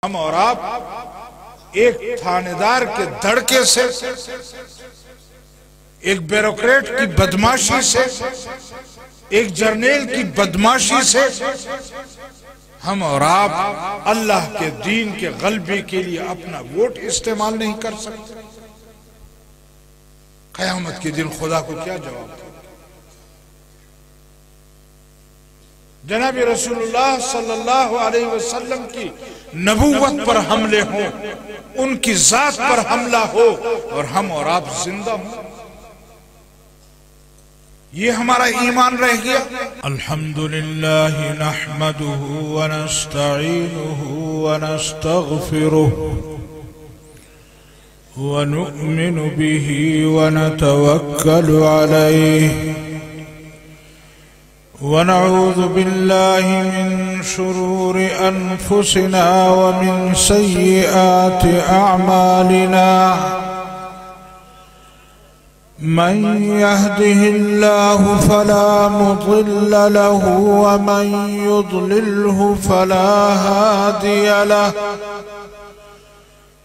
हम और आप एक थानेदार के धड़के से, एक ब्यूरोक्रेट की बदमाशी से, एक जर्नेल की बदमाशी से हम और आप अल्लाह के दीन के गलबे के लिए अपना वोट इस्तेमाल नहीं कर सकते। क़यामत के दिन खुदा को क्या जवाब दें? जनाब रसूलुल्लाह सल्लल्लाहु अलैहि वसल्लम की नबूवत पर हमले हों, उनकी जात पर हमला हो और हम और आप जिंदा हों, ये हमारा ईमान रह गया। अल्हम्दुलिल्लाह नहमदुहु व नस्तईनुहु व नस्तगफिरुहु व नु'मिनु बिही व नतवक्कलु अलैहि व नऊज़ु बिल्लाहि मिन शुरूरि अनफुसिना व मिन सय्यिआति अअमालिना। मन यहदिहिल्लाहु फला मुदिल्ल लहु व मन युद्लिल्हु फला हादिय लहु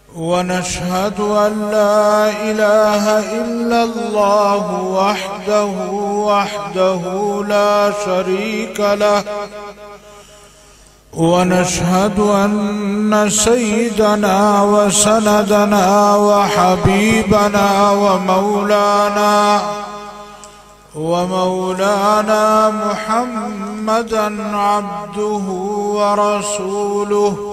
व नशहदु अन ला इलाहा इल्लल्लाहु वहदहु ला शरीक लहु व नशहदु अन्न सय्यदना व सनदना व हबीबना व मौलाना मुहम्मदन अब्दुहु व रसूलुहु।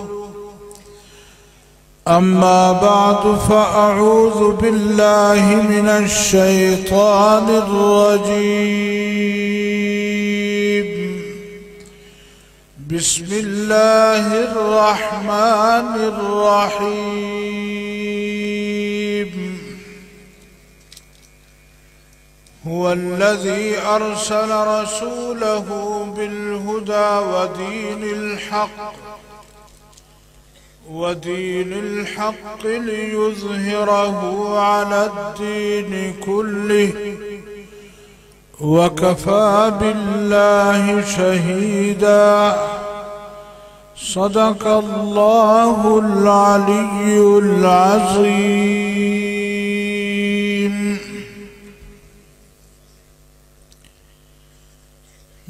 अम्मा बादु फ़अऊज़ु बिल्लाहि मिनश शैतानिर रजीम। बिस्मिल्लाहिर रहमानिर रहीम। हुवल्लज़ी अरसल रसूलहु बिलहुदा वदीनिल हक़्क़ लियुज़हिरहु अलद्दीनि कुल्लिहि वकफ़ा बिल्लाहि शहीदा। सदक़ल्लाहुल अलिय्युल अज़ीम।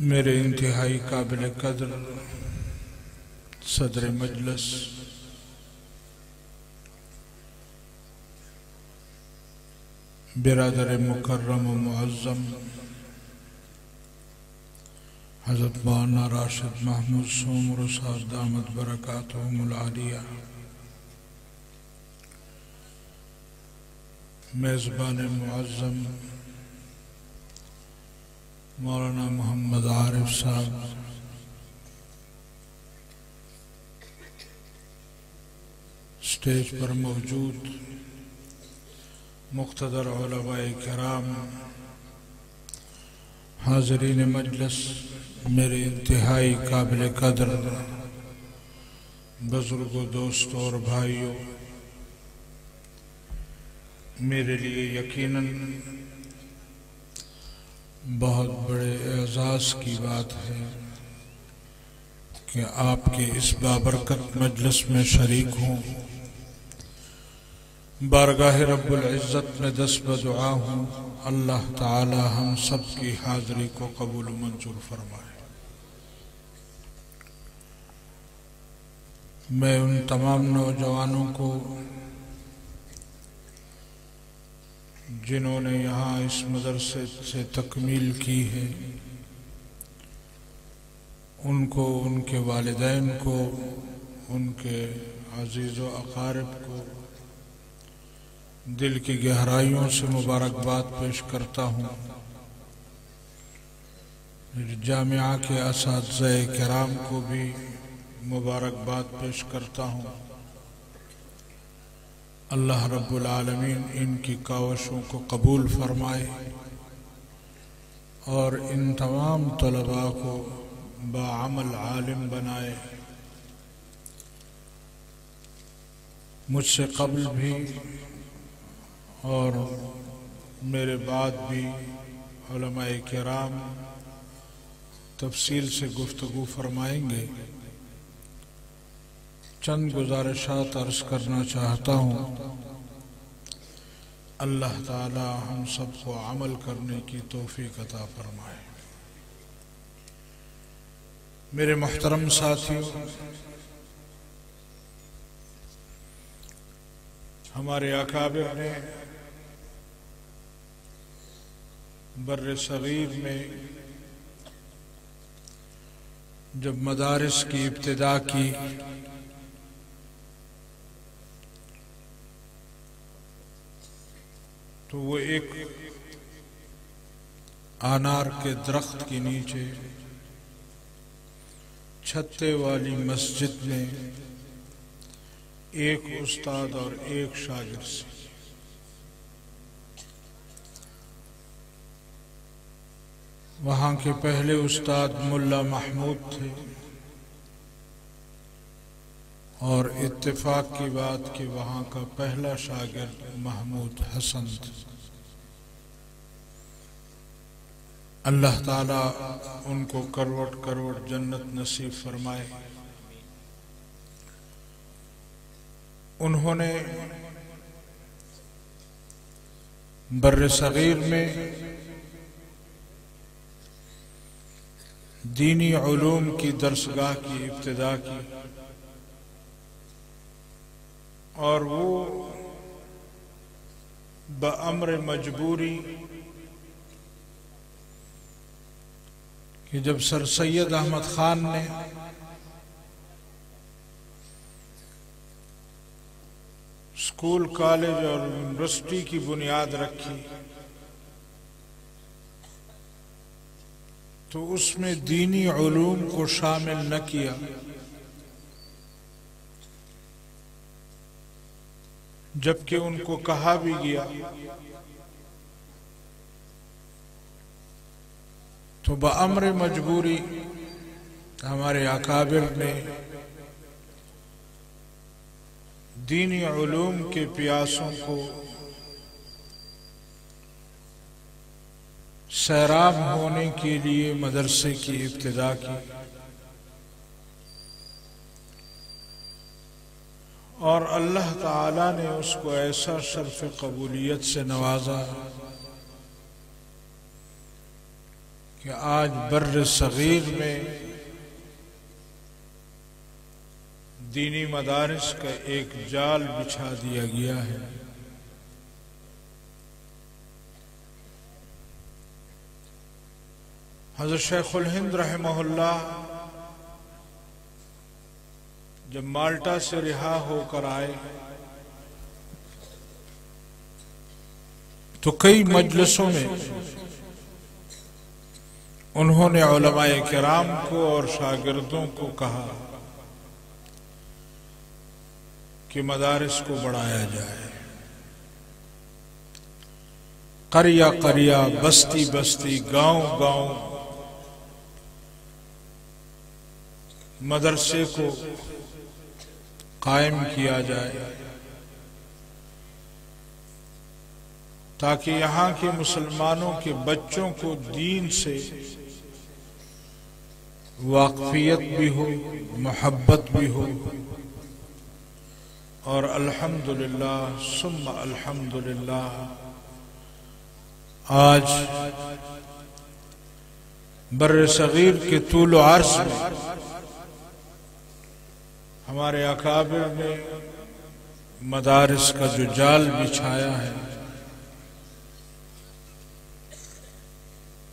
मेरे इंतहाई काबिल कदर सदर मजलिस, बिरादर मुकर्रम व मुअज़्ज़म हज़रत मौलाना राशिद महमूद सोमर साहब दामत बरकातुहुमुल आलिया, मेज़बान मुअज़्ज़म मौलाना मोहम्मद आरिफ साहब, स्टेज पर मौजूद मुक़्तदर उलमाए किराम, हाज़रीन मजलिस, मेरे इंतहाई काबिल कदर बुज़ुर्गों, दोस्तों और भाइयों, मेरे लिए यकीनन बहुत बड़े एज़ाज़ की बात है कि आपके इस बाबरकत मजलिस में शरीक हूँ। बारगाह रब्बुल इज़्ज़त में दस्त दुआ हूँ, अल्लाह ताला हम सब की हाज़री को कबूल मंजूर फरमाए। मैं उन तमाम नौजवानों को जिन्होंने यहाँ इस मदरसे से तकमील की है, उनको, उनके वालिदैन को, उनके अज़ीज़ व अक़ारिब को दिल की गहराइयों से मुबारकबाद पेश करता हूँ। जामिया के असातिज़े किराम को भी मुबारकबाद पेश करता हूँ। अल्लाह रब्बुल आलमीन इनकी कावशों को कबूल फरमाए और इन तमाम तलबा को बाअमल आलिम बनाए। मुझसे कबल भी और मेरे बाद भी उलमाए किराम तफसील से गुफ्तगू फरमाएंगे। चंद गुजारिशात अर्ज करना चाहता हूँ। अल्लाह ताला हम सबको अमल करने की तौफीक अता फरमाए। मेरे मोहतरम साथियों, हमारे अकाबिर ने बर्र सगीर में जब मदारिस की इब्तिदा की तो वो एक अनार के दरख्त के नीचे छत्ते वाली मस्जिद में एक उस्ताद और एक शागिर्द से वहाँ के पहले उस्ताद मुल्ला महमूद थे और इत्तेफाक की बात कि वहाँ का पहला शागिर्द महमूद हसन था। अल्लाह ताला उनको करवट करवट जन्नत नसीब फरमाए। उन्होंने बर्र सगीर में दीनी उलूम की दरसगाह की इब्तिदा की और वो बअम्र मजबूरी कि जब सर सैयद अहमद खान ने स्कूल कॉलेज और यूनिवर्सिटी की बुनियाद रखी तो उसमें दीनी उलूम को शामिल न किया, जबकि उनको कहा भी गया तो बअम्र मजबूरी हमारे अकाबिर ने दीनी उलूम के प्यासों को सैराब होने के लिए मदरसे की इब्तिदा की और अल्लाह ताला ने उसको ऐसा शर्फ कबूलियत से नवाजा कि आज बर्र सगीर में दीनी मदारिस का एक जाल बिछा दिया गया है। हज़रत शेखुल हिंद रहमहुल्लाह जब माल्टा से रिहा होकर आए तो कई मजलिसों में उन्होंने उलमाए किराम को और शागिर्दों को कहा कि मदारिस को बढ़ाया जाए। करिया करिया, बस्ती बस्ती, गांव गांव मदरसे को कायम किया जाए ताकि यहाँ के मुसलमानों के बच्चों को दीन से वाकफियत भी हो, मोहब्बत भी हो और अल्हम्दुलिल्लाह सुम्मा अल्हम्दुलिल्लाह आज बर्र सगीर के तूल अर्ज़ में हमारे अकाबिर ने मदारिस का जो जाल बिछाया है,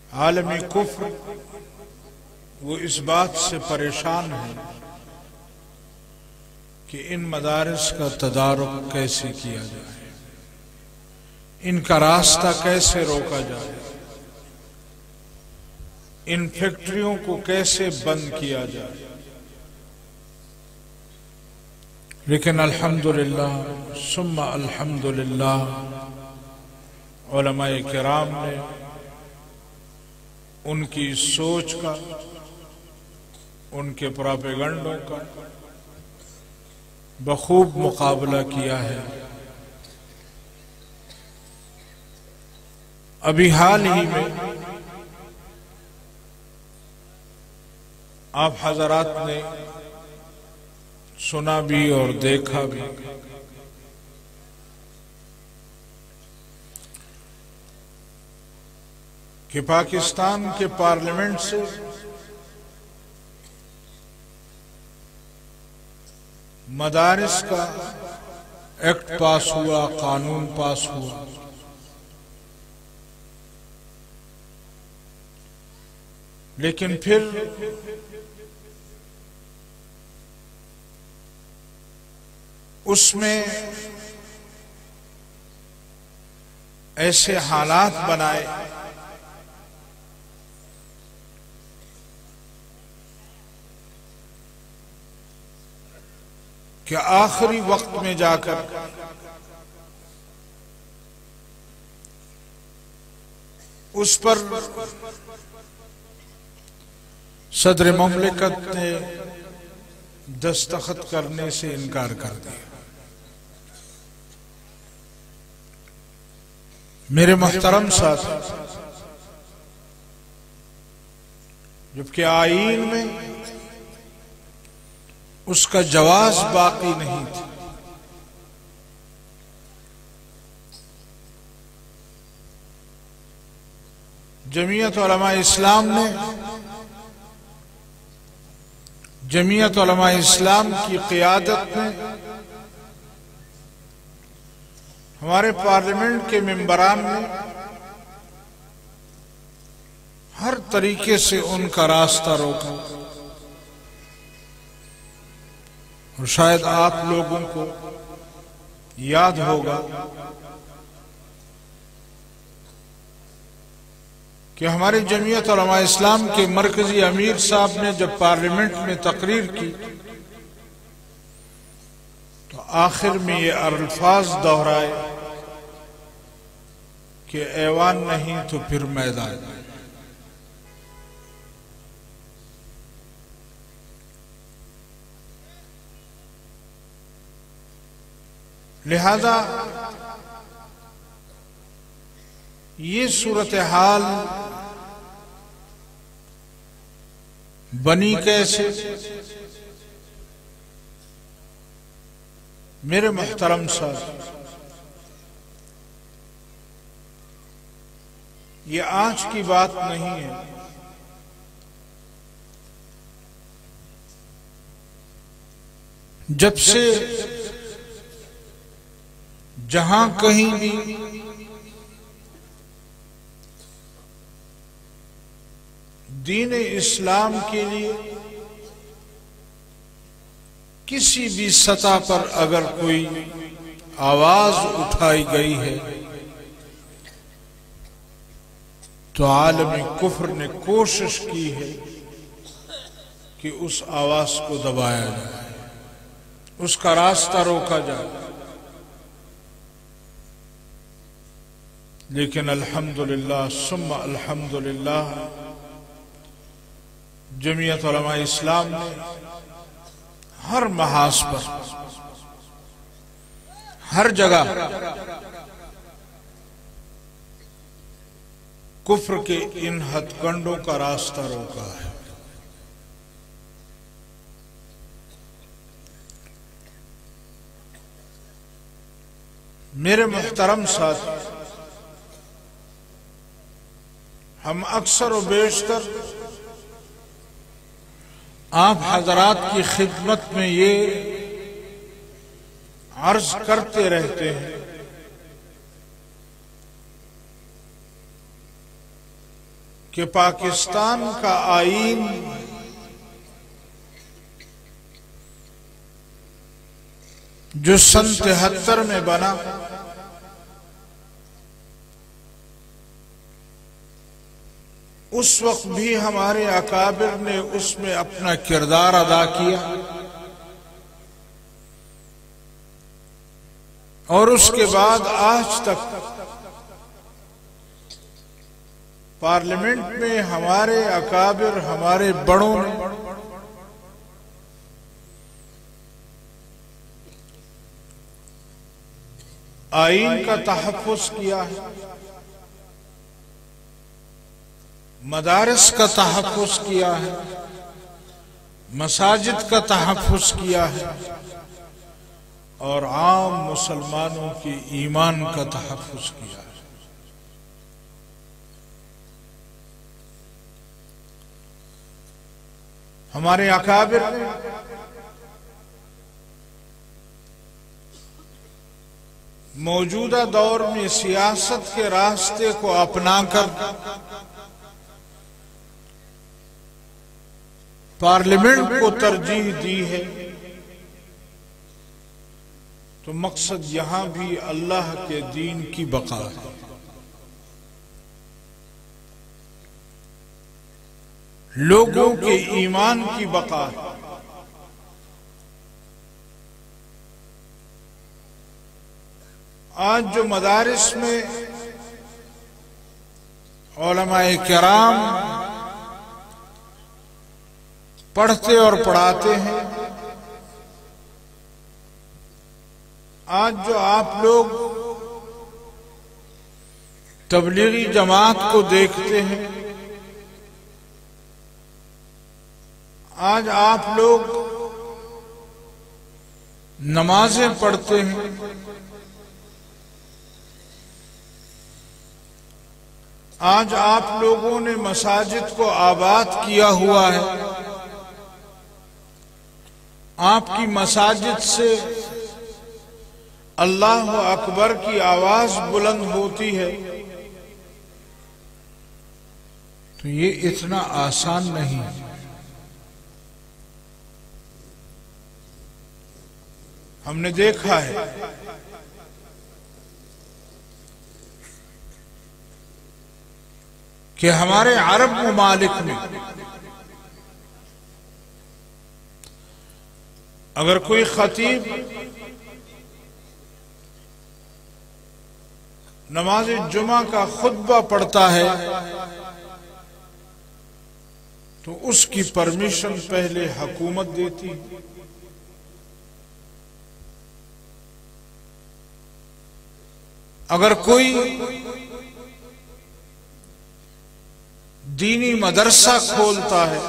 आलमी कुफ्र वो इस बात से परेशान है कि इन मदारिस का तदारुक कैसे किया जाए, इनका रास्ता कैसे रोका जाए, इन फैक्ट्रियों को कैसे बंद किया जाए। लेकिन अल्हम्दुलिल्लाह सुम्मा अल्हम्दुलिल्लाह उलमाए किराम ने उनकी सोच का, उनके प्रोपेगेंडों का बखूब मुकाबला किया है। अभी हाल ही में आप हजरात ने सुना भी और देखा भी। कि पाकिस्तान के पार्लियामेंट से मदारिस का एक्ट पास हुआ, कानून पास हुआ, लेकिन फिर उसमें ऐसे हालात बनाए कि आखिरी वक्त में जाकर उस पर सदर मुमलिकत ने दस्तखत करने से इनकार कर दिया। मेरे मोहतरम साथी, जबकि आईन में उसका जवाज बाकी नहीं था, जमीयत उलमा इस्लाम ने जमीयत उलमा इस्लाम की क़ियादत में हमारे पार्लियामेंट के मेंबरान ने हर तरीके से उनका रास्ता रोका। और शायद आप लोगों को याद होगा कि हमारी जमीयत उलमा इस्लाम के मरकजी अमीर साहब ने जब पार्लियामेंट में तकरीर की तो आखिर में ये अल्फाज दोहराए कि ऐवान नहीं तो फिर मैदान। लिहाजा ये सूरत हाल बनी कैसे? मेरे मोहतरम साहब, ये आज की बात नहीं है। जब से जहां कहीं भी दीन इस्लाम के लिए किसी भी सतह पर अगर कोई आवाज उठाई गई है तो आलमी कुफ्र ने कोशिश की है कि उस आवाज को दबाया जाए, उसका रास्ता रोका जाए। लेकिन अल्हम्दुलिल्लाह सुम्मा अल्हम्दुलिल्लाह जमीयत उलमा इस्लाम ने हर महाज पर, हर जगह कुफ्र के इन हथकंडों का रास्ता रोका है। मेरे मोहतरम साथी, हम अक्सर व बेशतर आप हजरात की खिदमत में ये अर्ज करते रहते हैं कि पाकिस्तान का आईन जो सन 73 में बना, उस वक्त भी हमारे अकाबिर ने उसमें अपना किरदार अदा किया और उसके बाद आज तक पार्लियामेंट में हमारे अकाबिर, हमारे बड़ों ने आईन का तहफ़्फ़ुज़ किया है, मदारिस का तहफ़्फ़ुज़ किया है, मसाजिद का तहफ़्फ़ुज़ किया है और आम मुसलमानों के ईमान का तहफ़्फ़ुज़ किया है। हमारे अकाबिर मौजूदा दौर में सियासत के रास्ते को अपनाकर पार्लियामेंट को तरजीह दी है, तो मकसद यहां भी अल्लाह के दीन की बका है। लोगों के ईमान की बका है। आज जो मदारिस में उलमाए किराम पढ़ते और पढ़ाते हैं, आज जो आप लोग तबलीगी जमात को देखते हैं, आज आप लोग नमाजें पढ़ते हैं, आज आप लोगों ने मसाजिद को आबाद किया हुआ है। आपकी मसाजिद से अल्लाह अकबर की आवाज बुलंद होती है, तो ये इतना आसान नहीं। हमने देखा है कि हमारे अरब ममालिक में अगर कोई खतीब नमाज जुमा का खुतबा पढ़ता है तो उसकी परमिशन पहले हुकूमत देती है। अगर कोई दीनी मदरसा खोलता है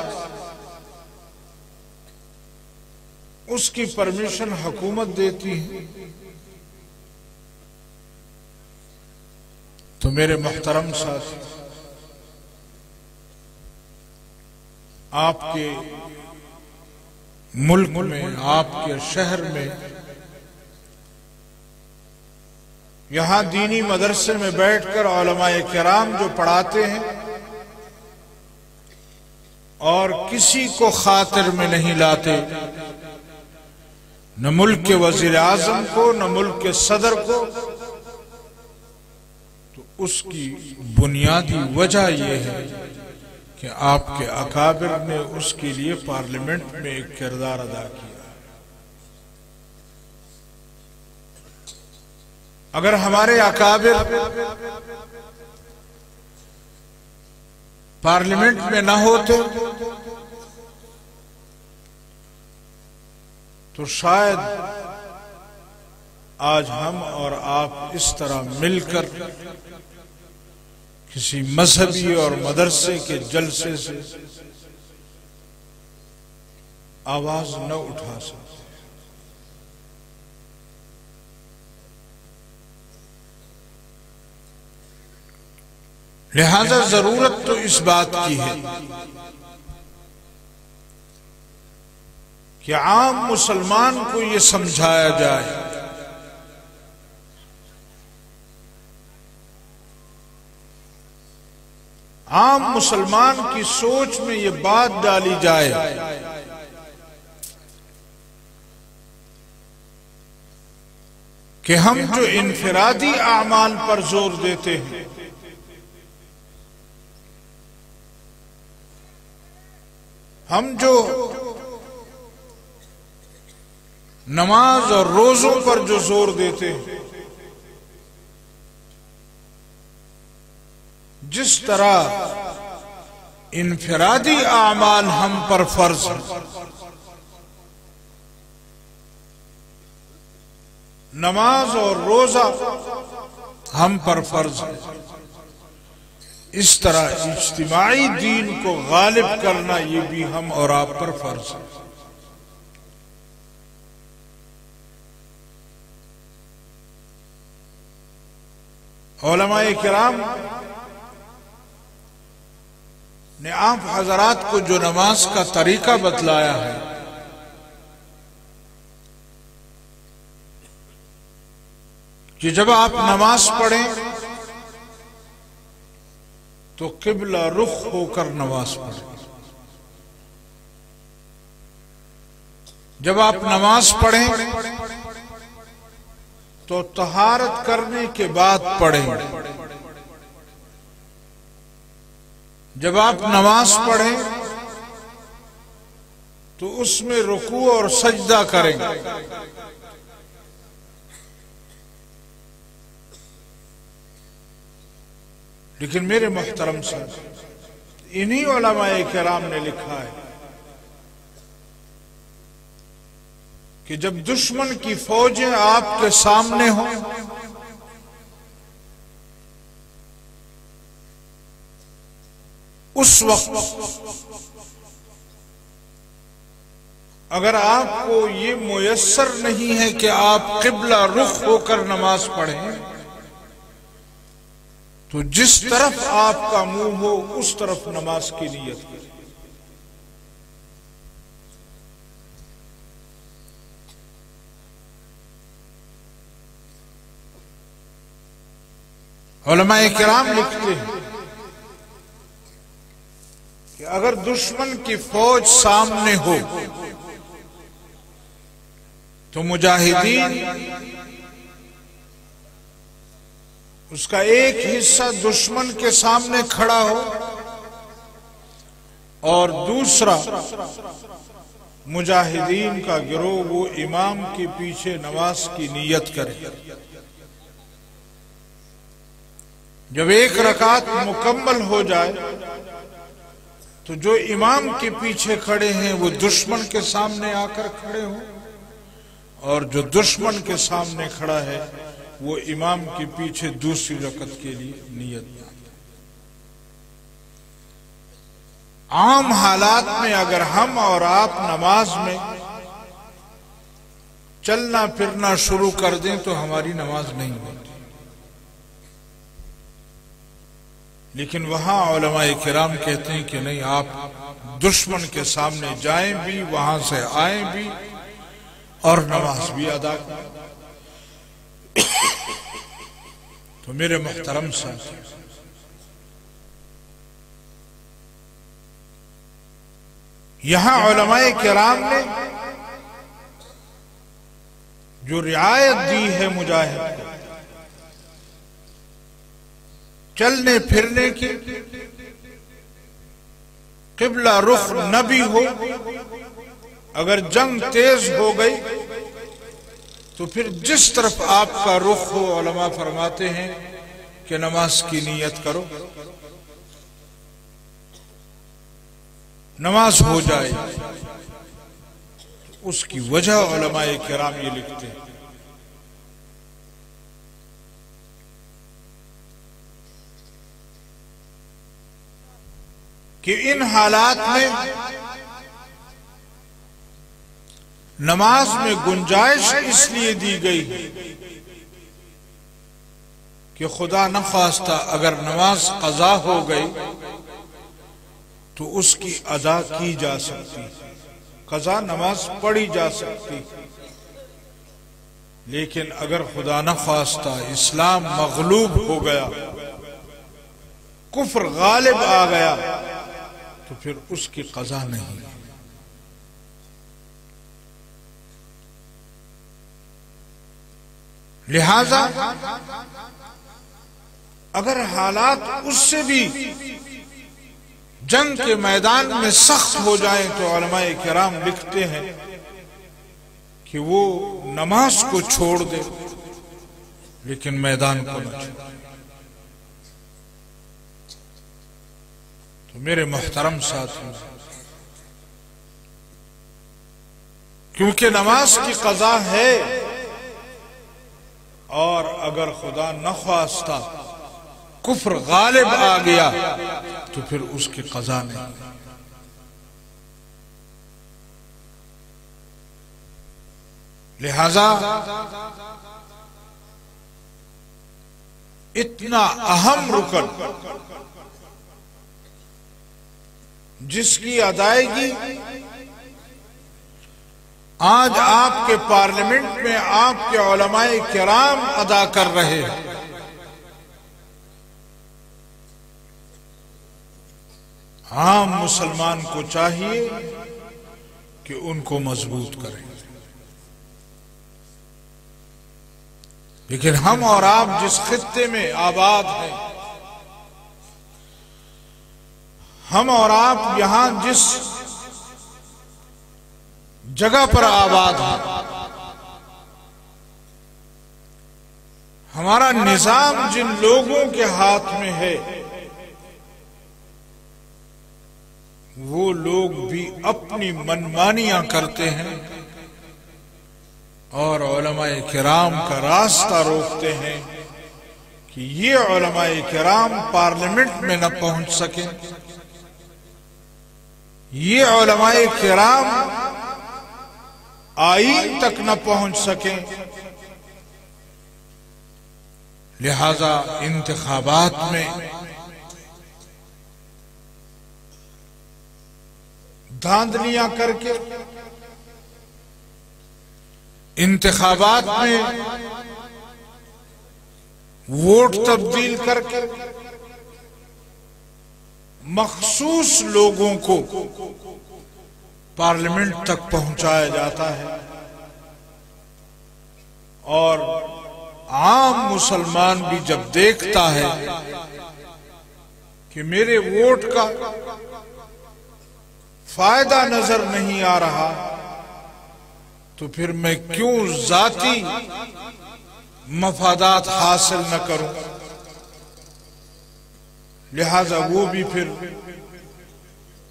उसकी परमिशन हुकूमत देती है। तो मेरे मोहतरम साथी, आपके मुल्क में, आपके शहर में, यहां दीनी मदरसे में बैठकर उलमाए किराम जो पढ़ाते हैं और किसी को खातिर में नहीं लाते, न मुल्क के वजीर आजम को, न मुल्क के सदर को, तो उसकी बुनियादी वजह यह है कि आपके अकाबिर ने उसके लिए पार्लियामेंट में एक किरदार अदा किया। अगर हमारे अकाबिर पार्लियामेंट में ना होते तो शायद आज हम और आप इस तरह मिलकर किसी मजहबी और मदरसे के जलसे से आवाज न उठा सकते। लिहाजा जरूरत तो इस बात की है कि आम मुसलमान को यह समझाया जाए आम मुसलमान की सोच में यह बात डाली जाए कि हम जो इनफरादी आमाल पर जोर देते हैं, हम जो नमाज और रोजों पर जो जोर देते हैं, जिस तरह इनफरादी आमाल हम पर फर्ज है, नमाज और रोजा हम पर फर्ज है, इस तरह इज्तिमाई दीन को गालिब करना ये भी हम और आप पर फर्ज है। उलमाए किराम ने आप हजरात को जो नमाज का तरीका बतलाया है, कि जब आप नमाज पढ़ें तो किबला रुख होकर नमाज पढ़ें। जब आप नमाज पढ़ें तो तहारत करने के बाद पढ़ें। जब आप नमाज पढ़ें तो उसमें रुकू और सजदा करें। लेकिन मेरे मोहतरम साहब, इन्हीं उलमाए किराम ने लिखा है कि जब दुश्मन की फौजें आपके सामने हो उस वक्त अगर आपको ये मुयस्सर नहीं है कि आप किबला रुख होकर नमाज पढ़ें, तो जिस तरफ आपका मुंह हो उस तरफ नमाज की नियत करें। उलमाए किराम लिखते हैं कि अगर दुश्मन की फौज सामने हो तो मुजाहिदीन उसका एक हिस्सा दुश्मन के सामने खड़ा हो और दूसरा मुजाहिदीन का गिरोह वो इमाम के पीछे नमाज की नियत करे। जब एक रकात मुकम्मल हो जाए तो जो इमाम के पीछे खड़े हैं वो दुश्मन के सामने आकर खड़े हों, और जो दुश्मन के सामने खड़ा है वो इमाम के पीछे दूसरी रकत के लिए नियत बनाता। आम हालात में अगर हम और आप नमाज में चलना फिरना शुरू कर दें तो हमारी नमाज नहीं होती। लेकिन वहां उलमाए किराम कहते हैं कि नहीं, आप दुश्मन के सामने जाएं भी, वहां से आएं भी और नमाज भी अदा करें। तो मेरे मोहतरम साहब, यहां उलमाए किराम ने जो रियायत दी है मुजाहिद को चलने फिरने की, किबला रुख न भी हो, अगर जंग तेज हो गई तो फिर जिस तरफ आपका रुख हो, उलमा फरमाते हैं कि नमाज की नियत करो, नमाज हो जाए। उसकी वजह उलमाए किराम ये लिखते हैं कि इन हालात में नमाज में गुंजाइश इसलिए दी गई कि खुदा न खास्ता अगर नमाज कज़ा हो गई तो उसकी अदा की जा सकती, कज़ा नमाज पढ़ी जा सकती। लेकिन अगर खुदा न खास्ता इस्लाम मगलूब हो गया, कुफ्र गालिब आ गया, तो फिर उसकी कज़ा नहीं। लिहाजा अगर हालात उससे भी जंग के मैदान में सख्त हो जाएं तो उलमाए किराम लिखते हैं कि वो नमाज को छोड़ दे लेकिन मैदान को न छोड़े। तो मेरे मोहतरम साथियों, क्योंकि नमाज की कज़ा है और अगर खुदा न ख्वास्ता कुफ्र गालिब आ गया तो फिर उसकी कज़ा नहीं। लिहाजा इतना अहम रुकन जिसकी अदायगी आज आपके पार्लियामेंट में आपके उलमाए किराम अदा कर रहे हैं, आम मुसलमान को चाहिए कि उनको मजबूत करें। लेकिन हम और आप जिस खित्ते में आबाद हैं, हम और आप यहां जिस जगह पर आबाद हैं, हमारा निजाम जिन लोगों के हाथ में है, वो लोग भी अपनी मनमानियां करते हैं और उलमाए किराम का रास्ता रोकते हैं कि ये उलमाए किराम पार्लियामेंट में न पहुंच सके, ये उलमाए किराम आईन तक न पहुंच सके। लिहाजा इंतखाबात में धांधलियां करके, इंतखाबात में वोट तब्दील करके मखसूस लोगों को पार्लियामेंट तक पहुंचाया जाता है और आम मुसलमान भी जब देखता है कि मेरे वोट का फायदा नजर नहीं आ रहा, तो फिर मैं क्यों जाती मफादात हासिल न करूं। लिहाजा वो भी फिर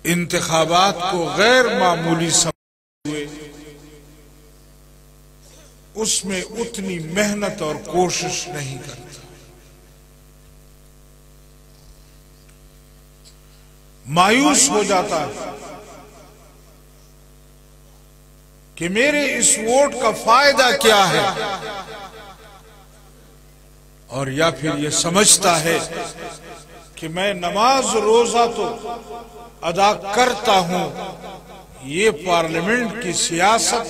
इंतखाबात को गैर मामूली समझते हुए उसमें उतनी मेहनत और कोशिश नहीं करता। मायूस हो जाता है कि मेरे इस वोट का फायदा क्या है, और या फिर ये समझता है कि मैं नमाज रोजा तो अदा करता हूं, ये पार्लियामेंट की सियासत,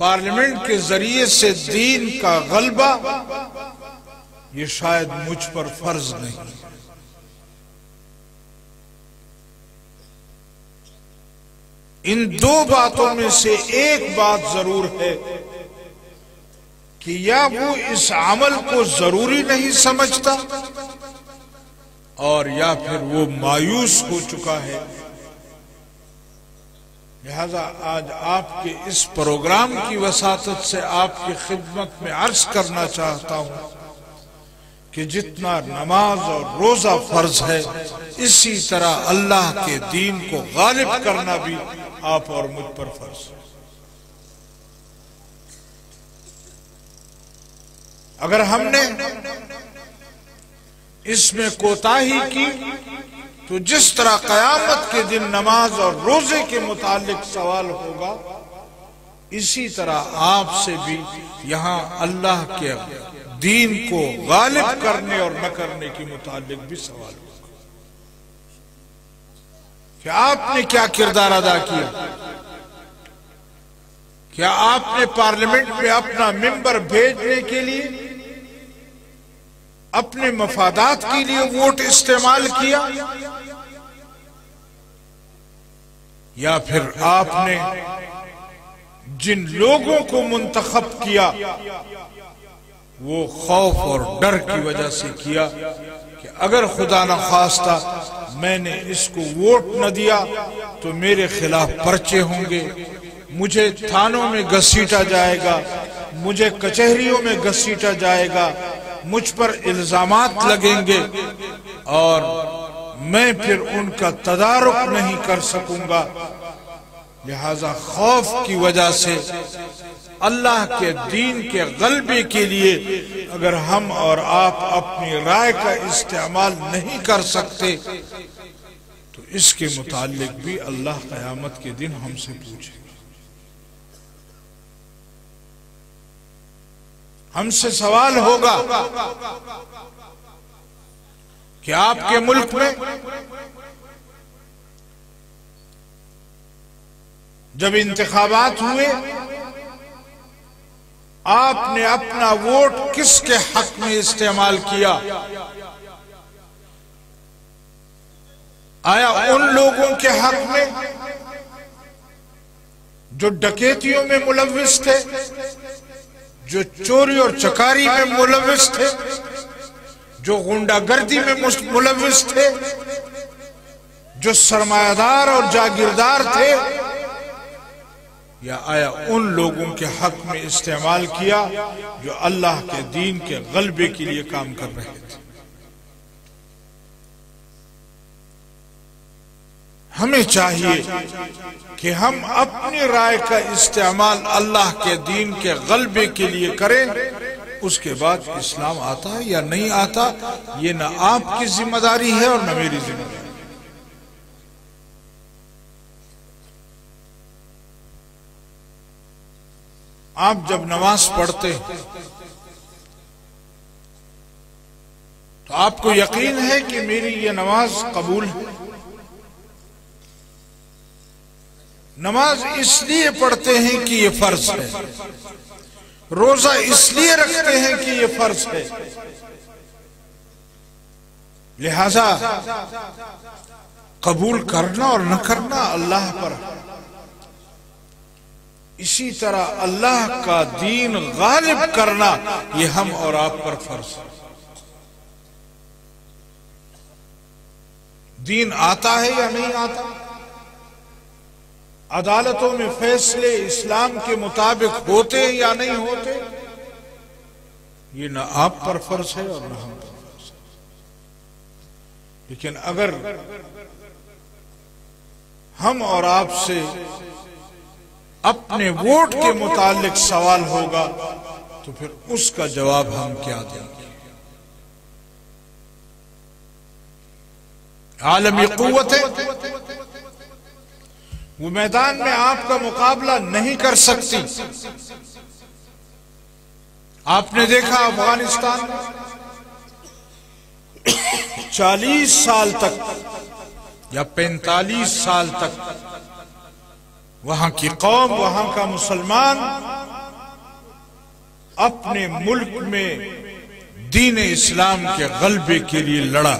पार्लियामेंट के जरिए से दीन का गलबा, ये शायद मुझ पर फर्ज नहीं। इन दो बातों में से एक बात जरूर है कि या वो इस अमल को जरूरी नहीं समझता और या फिर वो मायूस हो चुका है। लिहाजा आज आपके इस प्रोग्राम की वसातत से आपकी खिदमत में अर्ज करना चाहता हूं कि जितना नमाज और रोजा फर्ज है, इसी तरह अल्लाह के दीन को गालिब करना भी आप और मुझ पर फर्ज है। अगर हमने इसमें कोताही की तो जिस तरह कयामत के दिन नमाज और रोजे के मुतालिक सवाल होगा, इसी तरह आपसे भी यहां अल्लाह के दीन को गालिब करने और न करने के मुतालिक भी सवाल होगा कि आपने क्या किरदार अदा किया। क्या आपने पार्लियामेंट में अपना मेंबर भेजने के लिए, अपने मफादात के लिए वोट इस्तेमाल किया, या फिर आपने जिन लोगों को मुंतखब किया वो खौफ और डर की वजह से किया कि अगर खुदा न खास्ता मैंने इसको वोट न दिया तो मेरे खिलाफ पर्चे होंगे, मुझे थानों में घसीटा जाएगा, मुझे कचहरियों में घसीटा जाएगा, मुझ पर इल्जामात लगेंगे और मैं फिर उनका तदारुक नहीं कर सकूंगा। लिहाजा खौफ की वजह से अल्लाह के दीन के गलबे के लिए अगर हम और आप अपनी राय का इस्तेमाल नहीं कर सकते तो इसके मुतालिक भी अल्लाह क़यामत के दिन हमसे पूछेगा। हमसे सवाल होगा कि आपके मुल्क में जब इंतखाबात हुए आपने अपना वोट किसके हक में इस्तेमाल किया? आया उन लोगों के हक में जो डकैतियों में मुलव्विस थे, जो चोरी और चकारी में मुलव्विस थे, जो गुंडागर्दी में मुलव्विस थे, जो सरमायादार और जागीरदार थे, या आया उन लोगों के हक में इस्तेमाल किया जो अल्लाह के दीन के गलबे के लिए काम कर रहे थे? हमें चाहिए कि हम अपनी राय का इस्तेमाल अल्लाह के दीन के गलबे के लिए करें। उसके बाद इस्लाम आता है या नहीं आता, ये ना आपकी जिम्मेदारी है और न मेरी जिम्मेदारी। आप जब नमाज पढ़ते तो आपको यकीन है कि मेरी ये नमाज कबूल है। नमाज इसलिए पढ़ते हैं कि ये फर्ज है, रोजा इसलिए रखते हैं कि ये फर्ज है। लिहाजा कबूल करना और न करना अल्लाह पर। इसी तरह अल्लाह का दीन गालिब करना ये हम और आप पर फर्ज है। दीन आता है या नहीं आता, अदालतों में फैसले इस्लाम के मुताबिक होते या नहीं होते, ये न आप पर फर्ज है और न हम पर फर्ज है। लेकिन अगर हम और आपसे अपने वोट के मुतालिक सवाल होगा तो फिर उसका जवाब हम क्या देंगे? आलमी कुव्वत है, वो मैदान में आपका मुकाबला नहीं कर सकती। आपने देखा अफगानिस्तान 40 साल तक या 45 साल तक वहां की कौम, वहां का मुसलमान अपने मुल्क में दीन इस्लाम के गलबे के लिए लड़ा।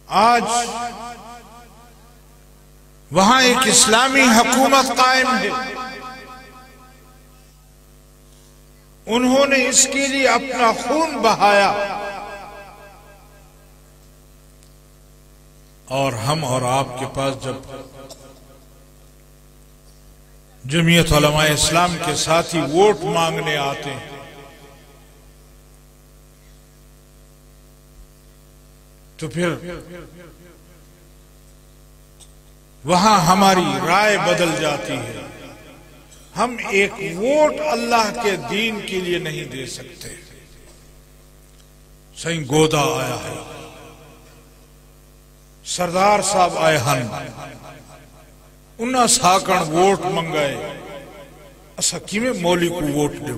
आज वहां एक इस्लामी हुकूमत कायम है। उन्होंने इसके लिए अपना खून बहाया और हम और आपके पास जब जमीयत उलमा इस्लाम के साथी वोट मांगने आते हैं तो फिर वहां हमारी राय बदल जाती है। हम एक वोट अल्लाह के दीन के लिए नहीं दे सकते। सही गोदा आया है, सरदार साहब आए हन, उन्हें साकण वोट मंगाए, असा किमें मौली को वोट दे?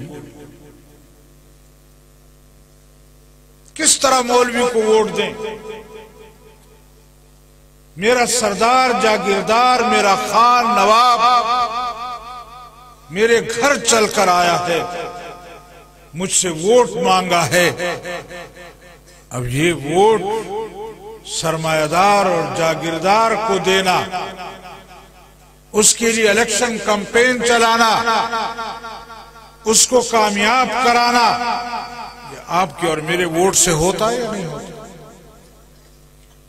किस तरह मौलवी को वोट दें? मेरा सरदार जागीरदार, मेरा खान नवाब मेरे घर चलकर आया है, मुझसे वोट मांगा है। अब ये वोट सरमायादार और जागीरदार को देना, उसके लिए इलेक्शन कैंपेन चलाना, उसको कामयाब कराना, ये आपके और मेरे वोट से होता है या नहीं होता?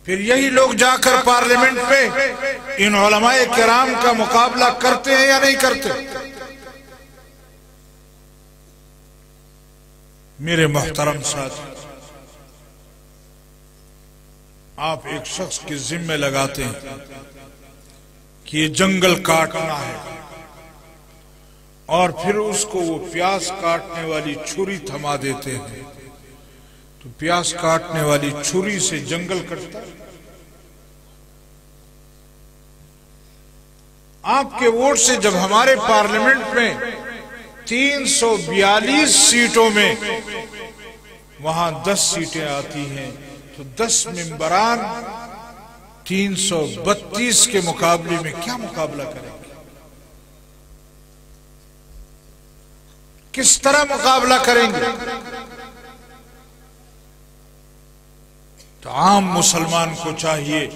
फिर यही लोग जाकर पार्लियामेंट पे इन उलमाए किराम का मुकाबला करते हैं या नहीं करते? मेरे मोहतरम साथी, आप एक शख्स के जिम्मे लगाते हैं कि ये जंगल काटना है, और फिर उसको वो प्यास काटने वाली छुरी थमा देते हैं, तो प्यास काटने वाली छुरी से जंगल कटता है? आपके वोट से जब हमारे पार्लियामेंट में 342 सीटों में वहां 10 सीटें आती हैं, तो 10 मेंबरान 332 के मुकाबले में क्या मुकाबला करेंगे? किस तरह मुकाबला करेंगे? तो आम मुसलमान को चाहिए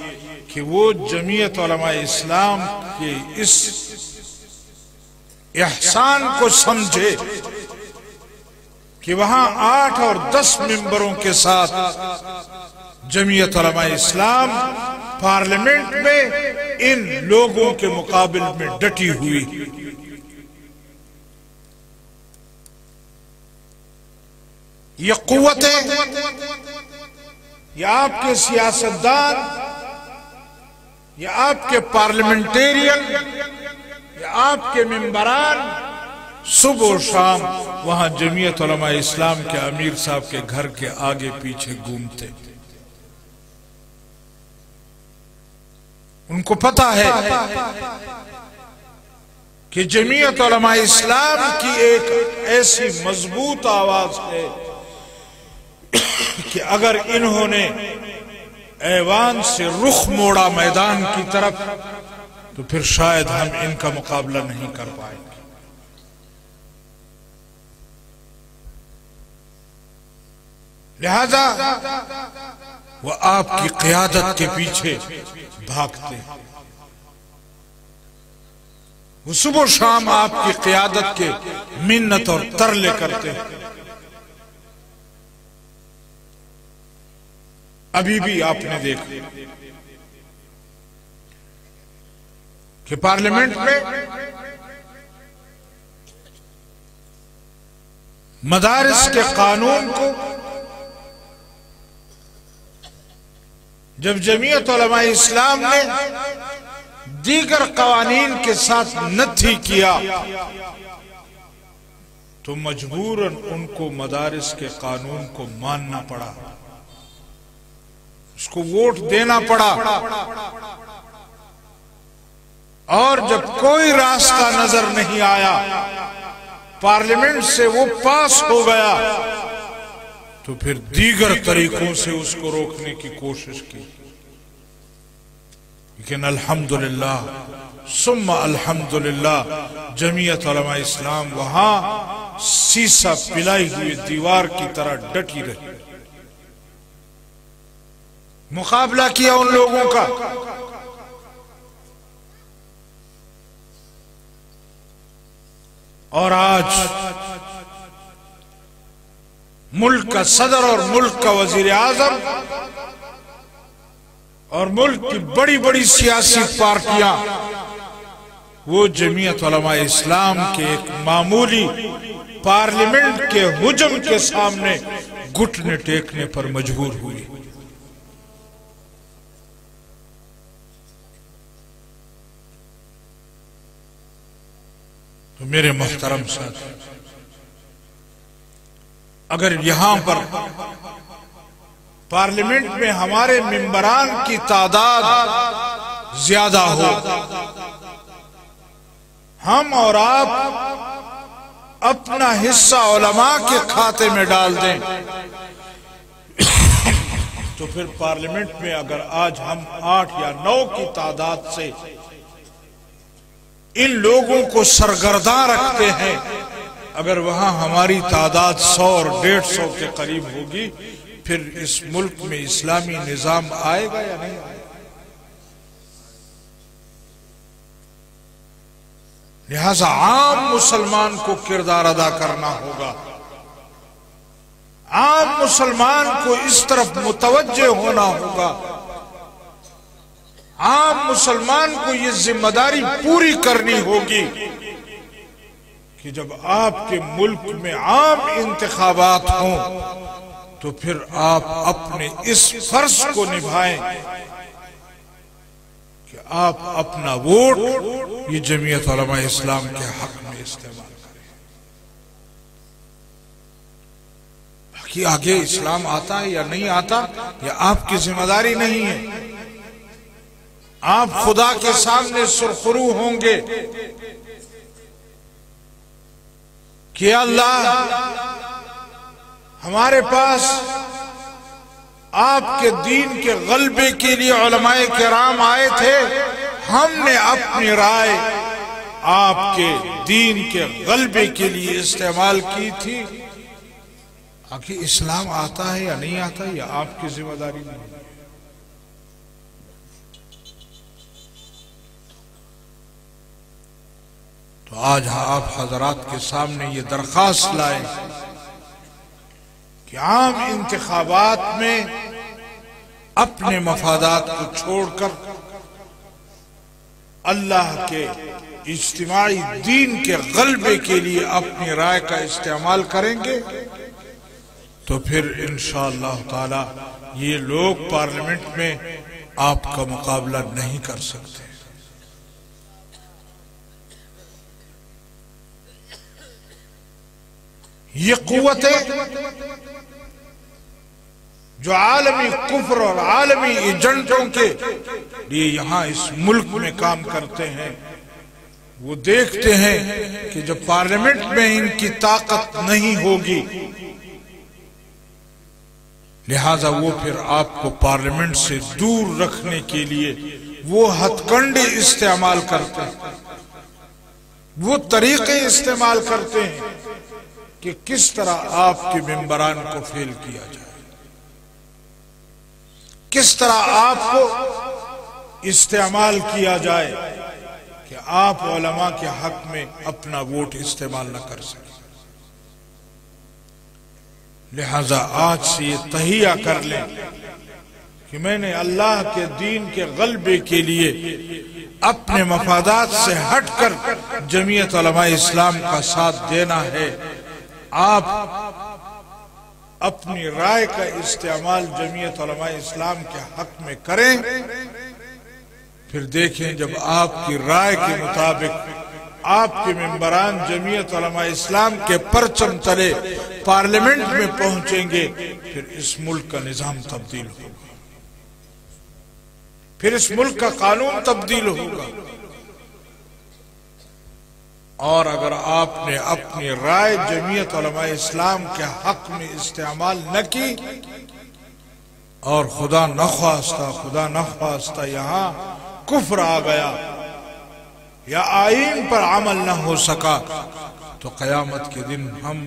कि वो जमीयत उलमा इस्लाम के इस एहसान को समझे कि वहां 8 और 10 मेंबरों के साथ जमीयत उलमा इस्लाम पार्लियामेंट में इन लोगों के मुकाबले में डटी हुई। ये कुव्वतें, या आपके सियासतदान, या आपके पार्लियामेंटेरियन, या आपके मेंबरान सुबह शाम वहां जमीयत उलमा इस्लाम के अमीर साहब के घर के आगे पीछे घूमते। उनको पता है कि जमीयत उलमा इस्लाम की एक ऐसी मजबूत आवाज है कि अगर इन्होंने ऐवान से रुख मोड़ा मैदान की तरफ, तो फिर शायद हम इनका मुकाबला नहीं कर पाएंगे। लिहाजा वो आपकी क़ियादत के पीछे भागते हैं, वो सुबह शाम आपकी क़ियादत के मिन्नत और तरले करते हैं। अभी भी आपने देखा कि पार्लियामेंट में मदारिस के कानून को जब जमीयत उलमा इस्लाम ने दीगर कवानीन के साथ नथी किया, तो मजबूरन उनको मदारिस के कानून को मानना पड़ा, उसको वोट देना पड़ा। और जब कोई रास्ता नजर नहीं आया, पार्लियामेंट से वो पास हो गया, तो फिर दीगर तरीकों से उसको रोकने की कोशिश की। लेकिन अल्हम्दुलिल्लाह सुम्मा अल्हम्दुलिल्लाह जमीयत उलमा इस्लाम वहां सीसा पिलाई हुई दीवार की तरह डटी रही, मुकाबला किया उन लोगों का। और आज मुल्क का सदर और मुल्क का वजीर आजम और मुल्क की बड़ी बड़ी सियासी पार्टियां वो जमीयत उलमा इस्लाम के एक मामूली पार्लियामेंट के हुजम के सामने घुटने टेकने पर मजबूर हुई। तो मेरे मोहतरम साथी, अगर यहां पर पार्लियामेंट में हमारे मेंबरान की तादाद ज्यादा हो, हम और आप अपना हिस्सा उलमा के खाते में डाल दें, तो फिर पार्लियामेंट में अगर आज हम 8 या 9 की तादाद से इन लोगों को सरगर्दा रखते हैं, अगर वहां हमारी तादाद 100 और 150 के करीब होगी, फिर इस मुल्क में इस्लामी निजाम आएगा या नहीं आएगा? लिहाजा आम मुसलमान को किरदार अदा करना होगा, आम मुसलमान को इस तरफ मुतवज्जे होना होगा, आम मुसलमान को ये जिम्मेदारी पूरी करनी होगी कि जब आपके मुल्क में आम इंतखाबात हों तो फिर आप अपने इस फर्ज को निभाएं कि आप अपना वोट ये जमीयत उलमा इस्लाम के हक में इस्तेमाल करें। बाकी आगे इस्लाम आता है या नहीं आता, यह आपकी जिम्मेदारी नहीं है। आप खुदा के सामने सुरखरू होंगे कि अल्लाह, हमारे पास आपके दीन के गलबे के लिए उलमाए किराम आए थे, हमने अपनी राय आपके दीन के गलबे के लिए इस्तेमाल की थी। आखिर इस्लाम आता है या नहीं आता, यह आपकी जिम्मेदारी नहीं है। तो आज आप हजरात के सामने ये दरख्वास्त लाए कि आम इंतखाबात में अपने मफादात को छोड़कर अल्लाह के इज्तिमाई दीन के गलबे के लिए अपनी राय का इस्तेमाल करेंगे तो फिर इंशाअल्लाह ताला ये लोग पार्लियामेंट में आपका मुकाबला नहीं कर सकते। ये कुव्वतें जो आलमी कुफ्र और आलमी एजेंटों के लिए यहां इस मुल्क में काम करते हैं, वो देखते हैं कि जब पार्लियामेंट में इनकी ताकत नहीं होगी, लिहाजा वो फिर आपको पार्लियामेंट से दूर रखने के लिए वो हथकंडे इस्तेमाल करते हैं, वो तरीके इस्तेमाल करते हैं कि किस तरह आपके मेंबरान को फेल किया जाए, किस तरह आपको इस्तेमाल किया जाए कि आप उलमा के हक में अपना वोट इस्तेमाल न कर सकें। लिहाजा आज से ये तहिया कर लें कि मैंने अल्लाह के दीन के गलबे के लिए अपने मफादात से हटकर जमीयत उलमा इस्लाम का साथ देना है। आप अपनी राय का इस्तेमाल जमीयत उलमा इस्लाम के हक में करें, फिर देखें जब आपकी राय के मुताबिक आपके मेंबरान जमीयत उलमा इस्लाम के परचम तले पार्लियामेंट में पहुंचेंगे, फिर इस मुल्क का निजाम तब्दील होगा, फिर इस मुल्क का कानून तब्दील होगा। और अगर आपने अपनी राय जमीयत उलमा इस्लाम के हक में इस्तेमाल न की और खुदा न ख्वास्ता यहां कुफ्र आ गया या आईन पर अमल न हो सका, तो क़यामत के दिन हम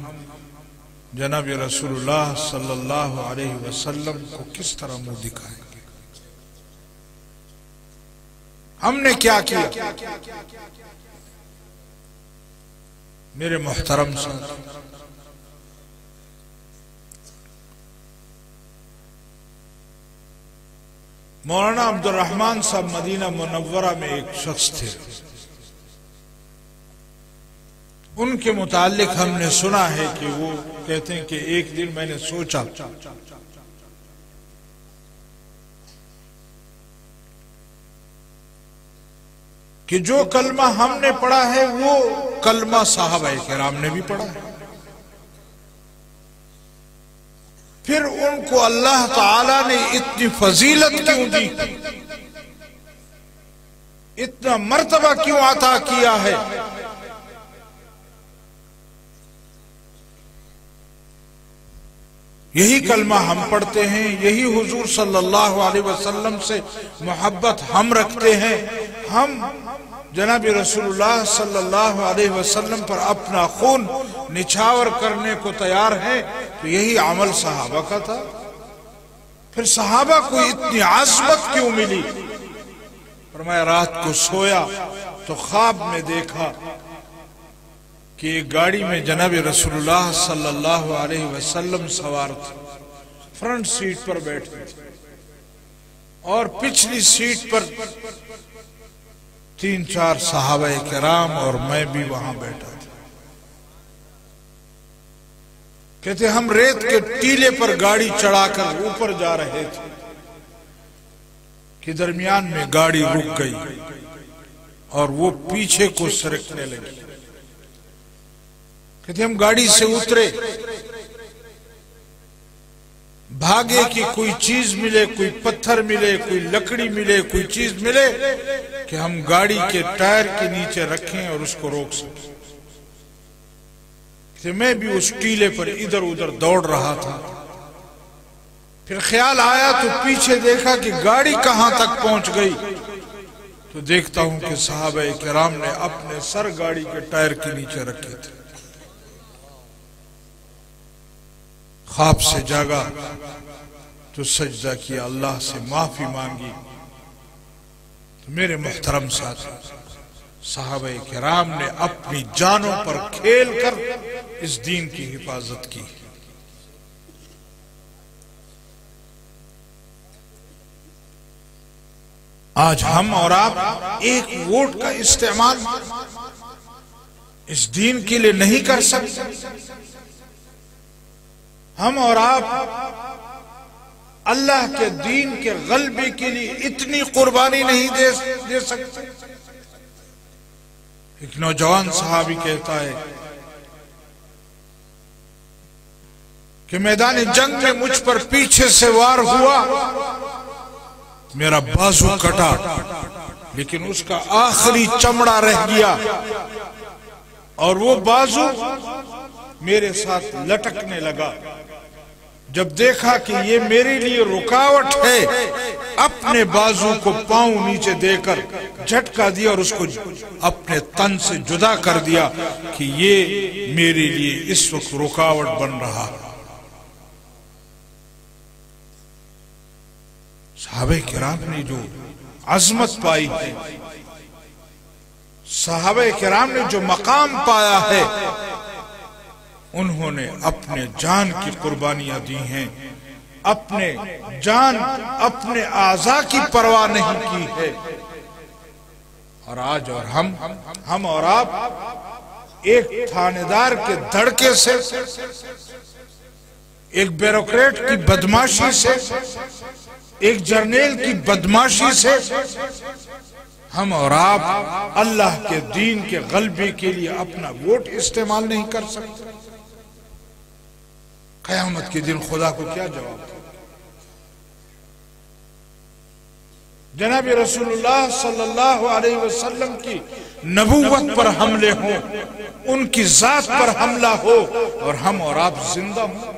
जनाब रसूलुल्लाह सल्लल्लाहु अलैहि वसल्लम को किस तरह मुंह दिखाएंगे? हमने क्या किया? मेरे मोहतरम साथ, मौलाना अब्दुल रहमान साहब मदीना मुनव्वरा में एक शख्स थे। उनके मुतालिक हमने सुना है कि वो कहते हैं कि एक दिन मैंने सोचा कि जो कलमा हमने पढ़ा है वो कलमा साहबाए किराम ने भी पढ़ा है, फिर उनको अल्लाह ताला ने इतनी फजीलत क्यों दी, इतना मर्तबा क्यों अता किया है? यही कलमा हम पढ़ते हैं, यही हुजूर सल्लल्लाहु अलैहि वसल्लम से मोहब्बत हम रखते हैं, हम जनाब रसूलुल्लाह सल्लल्लाहु अलैहि वसल्लम पर अपना खून निछावर करने को तैयार हैं, तो यही अमल सहाबा का था। फिर सहाबा को इतनी आज़मत क्यों मिली? फरमाया रात को सोया तो ख्वाब में देखा कि एक गाड़ी में जनाब रसूलुल्लाह सल्लल्लाहु अलैहि वसल्लम सवार थे, फ्रंट सीट पर बैठे थे और पिछली सीट पर 3-4 सहाबाए किराम और मैं भी वहां बैठा था। कहते हम रेत के टीले पर गाड़ी चढ़ाकर ऊपर जा रहे थे कि दरमियान में गाड़ी रुक गई और वो पीछे को सरकने लगी। कहते हम गाड़ी से उतरे, भागे कि कोई चीज मिले, कोई पत्थर मिले, कोई लकड़ी मिले, कोई चीज मिले कि हम गाड़ी के टायर के नीचे रखें और उसको रोक सकें। मैं भी उस टीले पर इधर उधर दौड़ रहा था। फिर ख्याल आया तो पीछे देखा कि गाड़ी कहां तक पहुंच गई, तो देखता हूं कि सहाबा किराम ने अपने सर गाड़ी के टायर के नीचे रखे थे। ख्वाब से जागा तो सजदा किया, अल्लाह से माफी मांगी। तो मेरे मोहतरम साथी, सहाबा किराम ने अपनी जानों पर खेल कर इस दीन की हिफाजत की। आज हम और आप एक वोट का इस्तेमाल इस दीन के लिए नहीं कर सकते। हम और आप अल्लाह के दीन के गलबे के लिए इतनी कुर्बानी नहीं दे सकते। एक नौजवान सहाबी कहता है कि मैदान जंग में मुझ पर पीछे से वार हुआ, मेरा बाजू कटा, लेकिन उसका आखिरी चमड़ा रह गया और वो बाजू मेरे साथ लटकने लगा। जब देखा कि ये मेरे लिए रुकावट है, अपने बाजू को पांव नीचे देकर झटका दिया और उसको अपने तन से जुदा कर दिया कि ये मेरे लिए इस वक्त रुकावट बन रहा। सहाबे किराम ने जो अजमत पाई है, सहाबे किराम ने जो मकाम पाया है, उन्होंने अपने जान की कुर्बानियां दी हैं, अपने जान अपने आज़ा की परवाह नहीं की है। और आज और हम और आप एक थानेदार के धड़के से, एक ब्यूरोक्रेट की बदमाशी से, एक जर्नेल की बदमाशी से हम और आप अल्लाह के दीन के गलबे के लिए अपना वोट इस्तेमाल नहीं कर सकते। क़यामत के दिन खुदा को क्या जवाब दें? जनाब रसूलुल्लाह सल्लल्लाहु अलैहि वसल्लम की नबूवत पर हमले हों, उनकी जात पर हमला हो और हम और आप जिंदा हों,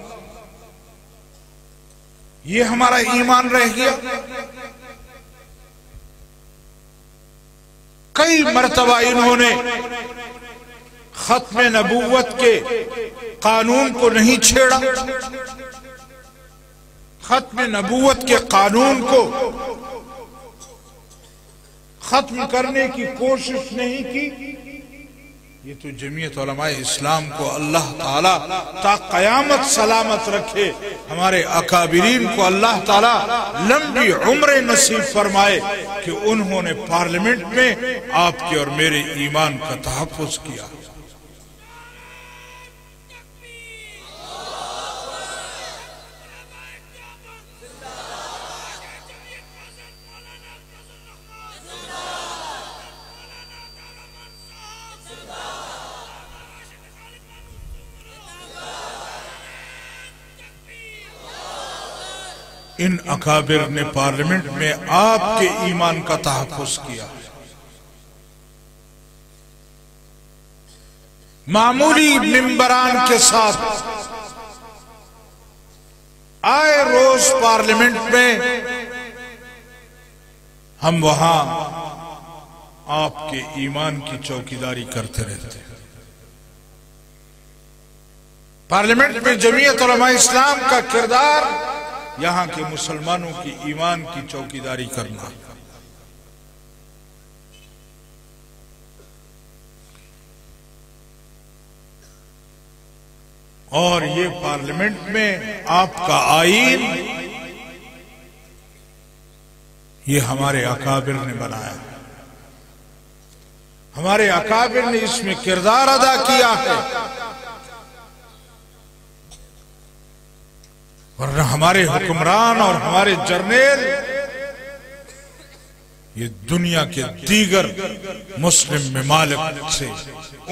ये हमारा ईमान रह गया। कई मर्तबा इन्होंने खत्म नबूवत के कानून को नहीं छेड़ा, खत्म नबूवत के कानून को खत्म करने की कोशिश नहीं की। ये तो जमीयत उलमा इस्लाम को अल्लाह ताला ता क़यामत सलामत रखे, हमारे अकाबिरीन को अल्लाह ताला लंबी उम्र नसीब फरमाए कि उन्होंने पार्लियामेंट में आपके और मेरे ईमान का तहफ़्फ़ुज़ किया। इन अकाबिर ने पार्लियामेंट में आपके ईमान का तहफ़्फ़ुज़ किया। मामूली मिंबरान के साथ आए रोज पार्लियामेंट में, हम वहां आपके ईमान की चौकीदारी करते रहते हैं। पार्लियामेंट में जमीयत उलमा इस्लाम का किरदार यहां के मुसलमानों की ईमान की चौकीदारी करना। और ये पार्लियामेंट में आपका आईन, ये हमारे अकाबिर ने बनाया, हमारे अकाबिर ने इसमें किरदार अदा किया है। वरना हमारे हुक्मरान और हमारे जर्नेल ये दुनिया के दीगर मुस्लिम ममालिक से,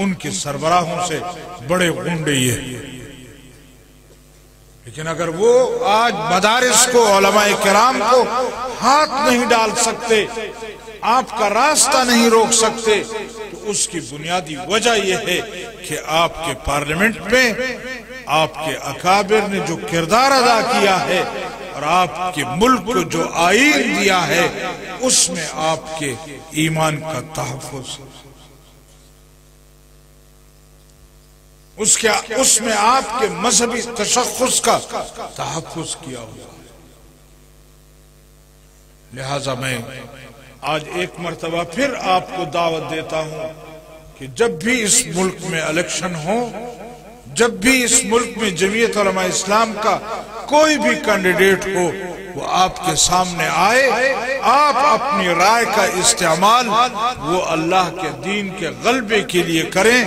उनके सरबराहों से बड़े गुंडे ये। लेकिन अगर वो आज मदारिस को, उलमाए किराम को हाथ नहीं डाल सकते, आपका रास्ता नहीं रोक सकते, तो उसकी बुनियादी वजह यह है कि आपके पार्लियामेंट में आपके अकाबिर ने जो किरदार अदा किया है और आपके मुल्क को जो आईन दिया है, उसमें आपके ईमान का तहफ़्फ़ुज़, उसमें आपके मजहबी तशख़्ख़ुस का तहफ़्फ़ुज़ किया हुआ। लिहाजा मैं आज एक मर्तबा फिर आपको दावत देता हूं कि जब भी इस मुल्क में इलेक्शन हो, जब भी इस मुल्क में जमीयत उलमा इस्लाम का कोई भी कैंडिडेट हो, वो आपके सामने आए, आप अपनी राय का इस्तेमाल वो अल्लाह के दीन के गलबे के लिए करें,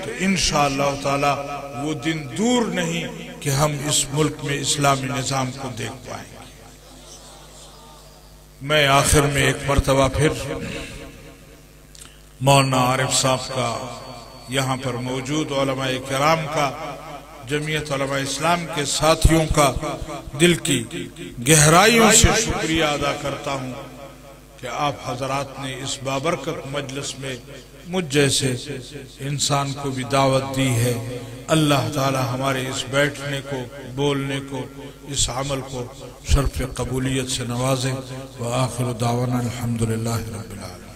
तो इंशाअल्लाह ताला वो दिन दूर नहीं कि हम इस मुल्क में इस्लामी निजाम को देख पाएंगे। मैं आखिर में एक मर्तबा फिर मौलाना आरिफ साहब का, यहाँ पर मौजूद उलमाए किराम का, जमीयत उलमा इस्लाम के साथियों का दिल की गहराइयों से शुक्रिया अदा करता हूँ कि आप हजरात ने इस बाबरकत मजलिस में मुझ जैसे इंसान को भी दावत दी है। अल्लाह ताला हमारे इस बैठने को, बोलने को, इस अमल को शर्फ कबूलियत से नवाजे। व आखिर दावाना अल्हम्दुलिल्लाहि रब्बिल आलमीन।